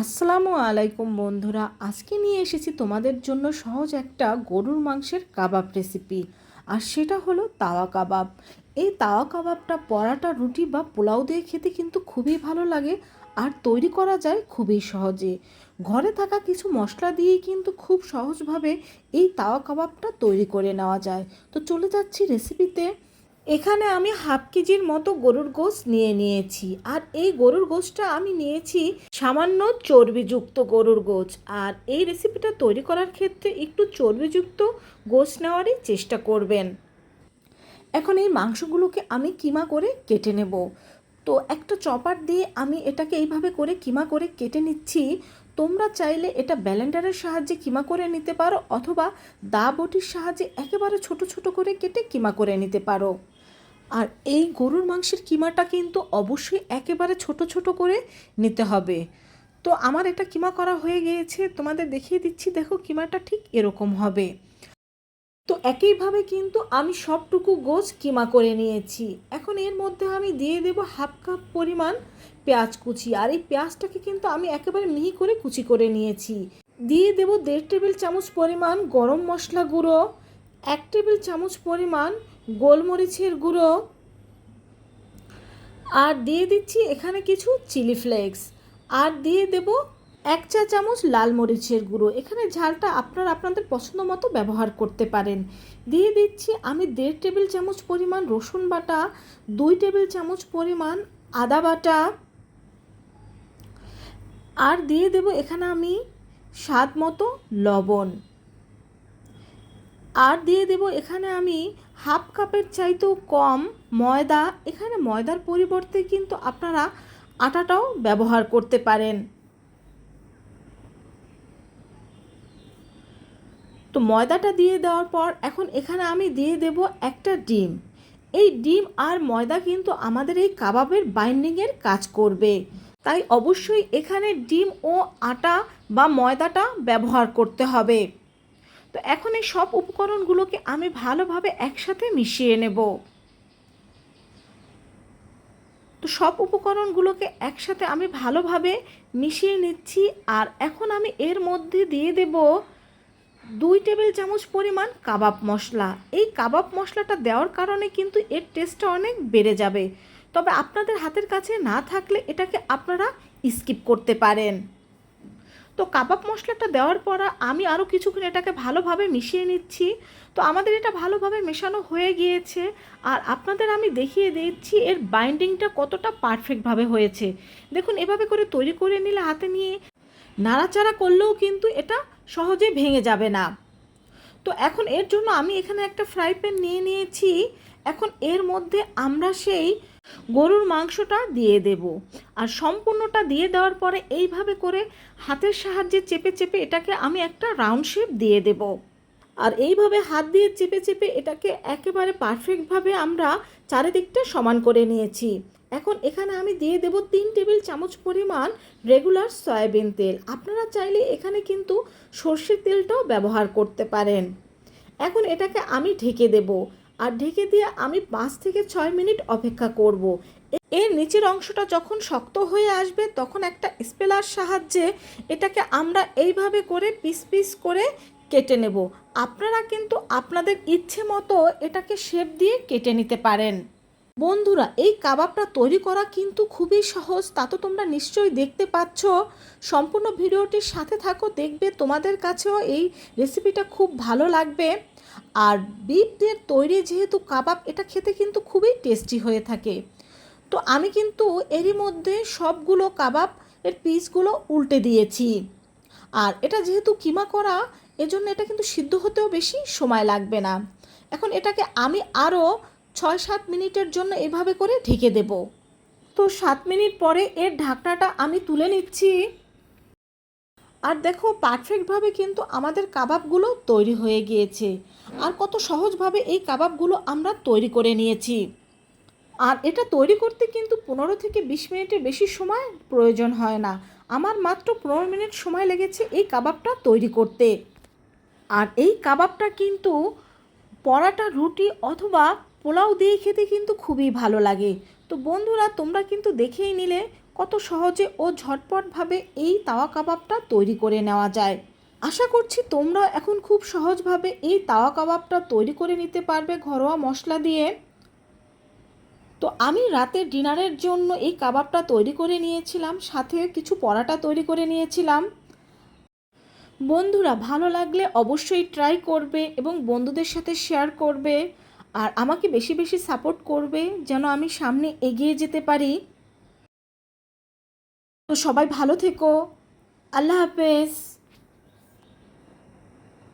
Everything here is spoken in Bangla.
আসসালামু আলাইকুম বন্ধুরা, আজকে নিয়ে এসেছি তোমাদের জন্য সহজ একটা গরুর মাংসের কাবাব রেসিপি। আর সেটা হলো তাওয়া কাবাব। এই তাওয়া কাবাবটা পরাটা, রুটি বা পোলাও দিয়ে খেতে কিন্তু খুবই ভালো লাগে। আর তৈরি করা যায় খুবই সহজে। ঘরে থাকা কিছু মশলা দিয়েই কিন্তু খুব সহজভাবে এই তাওয়া কাবাবটা তৈরি করে নেওয়া যায়। তো চলে যাচ্ছি রেসিপিতে। এখানে আমি হাফ কেজির মতো গরুর গোশত নিয়ে নিয়েছি। আর এই গরুর গোশতটা আমি নিয়েছি সামান্য চর্বিযুক্ত গরুর গোশত। আর এই রেসিপিটা তৈরি করার ক্ষেত্রে একটু চর্বিযুক্ত গোশত নেওয়ারই চেষ্টা করবেন। এখন এই মাংসগুলোকে আমি কিমা করে কেটে নেব। তো একটা চপার দিয়ে আমি এটাকে এইভাবে করে কিমা করে কেটে নিচ্ছি। তোমরা চাইলে এটা ব্লেন্ডারের সাহায্যে কিমা করে নিতে পারো, অথবা দা বটির সাহায্যে একেবারে ছোট ছোট করে কেটে কিমা করে নিতে পারো। আর এই গরুর মাংসের কিমাটা কিন্তু অবশ্যই একেবারে ছোট ছোট করে নিতে হবে। তো আমার এটা কিমা করা হয়ে গিয়েছে, তোমাদের দেখিয়ে দিচ্ছি। দেখো, কিমাটা ঠিক এরকম হবে। তো একইভাবে কিন্তু আমি সবটুকু গোছ কিমা করে নিয়েছি। এখন এর মধ্যে আমি দিয়ে দেব হাফ কাপ পরিমাণ পেঁয়াজ কুচি। আর এই পেঁয়াজটাকে কিন্তু আমি একেবারে মিহি করে কুচি করে নিয়েছি। দিয়ে দেব 1.5 টেবিল চামচ পরিমাণ গরম মশলা গুঁড়ো, 1 টেবিল চামচ পরিমাণ গোলমরিচের গুঁড়ো, আর দিয়ে দিচ্ছি এখানে কিছু চিলি ফ্লেক্স, আর দিয়ে দেব 1 চা চামচ লাল মরিচের গুঁড়ো। এখানে ঝালটা আপনাদের পছন্দ মতো ব্যবহার করতে পারেন। দিয়ে দিচ্ছি আমি 1.5 টেবিল চামচ পরিমাণ রসুন বাটা, 2 টেবিল চামচ পরিমাণ আদা বাটা, আর দিয়ে দেব এখানে আমি স্বাদ মতো লবণ, আর দিয়ে দেব এখানে আমি হাফ কাপের চাইতেও কম ময়দা। এখানে ময়দার পরিবর্তে কিন্তু আপনারা আটাটাও ব্যবহার করতে পারেন। তো ময়দাটা দিয়ে দেওয়ার পর এখন এখানে আমি দিয়ে দেব একটা ডিম। এই ডিম আর ময়দা কিন্তু আমাদের এই কাবাবের বাইন্ডিংয়ের কাজ করবে, তাই অবশ্যই এখানে ডিম ও আটা বা ময়দাটা ব্যবহার করতে হবে। তো এখন এই সব উপকরণগুলোকে আমি ভালোভাবে একসাথে মিশিয়ে নেব। তো সব উপকরণগুলোকে একসাথে আমি ভালোভাবে মিশিয়ে নিচ্ছি। আর এখন আমি এর মধ্যে দিয়ে দেব 2 টেবিল চামচ পরিমাণ কাবাব মশলা। এই কাবাব মশলাটা দেওয়ার কারণে কিন্তু এর টেস্টটা অনেক বেড়ে যাবে। তবে আপনাদের হাতের কাছে না থাকলে এটাকে আপনারা স্কিপ করতে পারেন। তো কাবাব মশলাটা দেওয়ার পর আমি আরও কিছুক্ষণ এটাকে ভালোভাবে মিশিয়ে নিচ্ছি। তো আমাদের এটা ভালোভাবে মেশানো হয়ে গিয়েছে। আর আপনাদের আমি দেখিয়ে দিচ্ছি এর বাইন্ডিংটা কতটা পারফেক্টভাবে হয়েছে। দেখুন, এভাবে করে তৈরি করে নিলে হাতে নিয়ে নাড়াচাড়া করলেও কিন্তু এটা সহজে ভেঙে যাবে না। তো এখন এর জন্য আমি এখানে একটা ফ্রাই প্যান নিয়ে নিয়েছি। এখন এর মধ্যে আমরা সেই গরুর মাংসটা দিয়ে দেব। আর সম্পূর্ণটা দিয়ে দেওয়ার পরে এইভাবে করে হাতের সাহায্যে চেপে চেপে এটাকে আমি একটা রাউন্ড শেপ দিয়ে দেব। আর এইভাবে হাত দিয়ে চেপে চেপে এটাকে একেবারে পারফেক্টভাবে আমরা চারিদিকটা সমান করে নিয়েছি। এখন এখানে আমি দিয়ে দেব 3 টেবিল চামচ পরিমাণ রেগুলার সয়াবিন তেল। আপনারা চাইলে এখানে কিন্তু সর্ষের তেলটাও ব্যবহার করতে পারেন। এখন এটাকে আমি ঢেকে দেব। আর ঢেকে দিয়ে আমি 5 থেকে 6 মিনিট অপেক্ষা করব। এর নিচের অংশটা যখন শক্ত হয়ে আসবে তখন একটা স্প্যালার সাহায্যে এটাকে আমরা এইভাবে করে পিস পিস করে কেটে নেব। আপনারা কিন্তু আপনাদের ইচ্ছে মতো এটাকে শেপ দিয়ে কেটে নিতে পারেন। বন্ধুরা, এই কাবাবটা তৈরি করা কিন্তু খুবই সহজ, তা তো তোমরা নিশ্চয়ই দেখতে পাচ্ছ। সম্পূর্ণ ভিডিওটির সাথে থাকো, দেখবে তোমাদের কাছেও এই রেসিপিটা খুব ভালো লাগবে। আর বিফ দিয়ে তৈরি যেহেতু কাবাব, এটা খেতে কিন্তু খুবই টেস্টি হয়ে থাকে। তো আমি কিন্তু এরই মধ্যে সবগুলো কাবাব এর পিসগুলো উল্টে দিয়েছি। আর এটা যেহেতু কিমা করা, এজন্য এটা কিন্তু সিদ্ধ হতেও বেশি সময় লাগবে না। এখন এটাকে আমি আরও 6-7 মিনিটের জন্য এভাবে করে ঢেকে দেব। তো 7 মিনিট পরে এর ঢাকনাটা আমি তুলে নিচ্ছি। আর দেখো, পারফেক্টভাবে কিন্তু আমাদের কাবাবগুলো তৈরি হয়ে গিয়েছে। আর কত সহজভাবে এই কাবাবগুলো আমরা তৈরি করে নিয়েছি। আর এটা তৈরি করতে কিন্তু 15 থেকে 20 মিনিটের বেশি সময় প্রয়োজন হয় না। আমার মাত্র 15 মিনিট সময় লেগেছে এই কাবাবটা তৈরি করতে। আর এই কাবাবটা কিন্তু পরাটা, রুটি অথবা পোলাও দিয়ে খেতে কিন্তু খুবই ভালো লাগে। তো বন্ধুরা, তোমরা কিন্তু দেখেই নিলে কত সহজে ও ঝটপটভাবে এই তাওয়া কাবাবটা তৈরি করে নেওয়া যায়। আশা করছি তোমরা এখন খুব সহজভাবে এই তাওয়া কাবাবটা তৈরি করে নিতে পারবে ঘরোয়া মশলা দিয়ে। তো আমি রাতের ডিনারের জন্য এই কাবাবটা তৈরি করে নিয়েছিলাম, সাথে কিছু পরাটা তৈরি করে নিয়েছিলাম। বন্ধুরা, ভালো লাগলে অবশ্যই ট্রাই করবে এবং বন্ধুদের সাথে শেয়ার করবে, আর আমাকে বেশি বেশি সাপোর্ট করবে যেন আমি সামনে এগিয়ে যেতে পারি। তো সবাই ভালো থেকো। আল্লাহ হাফেজ।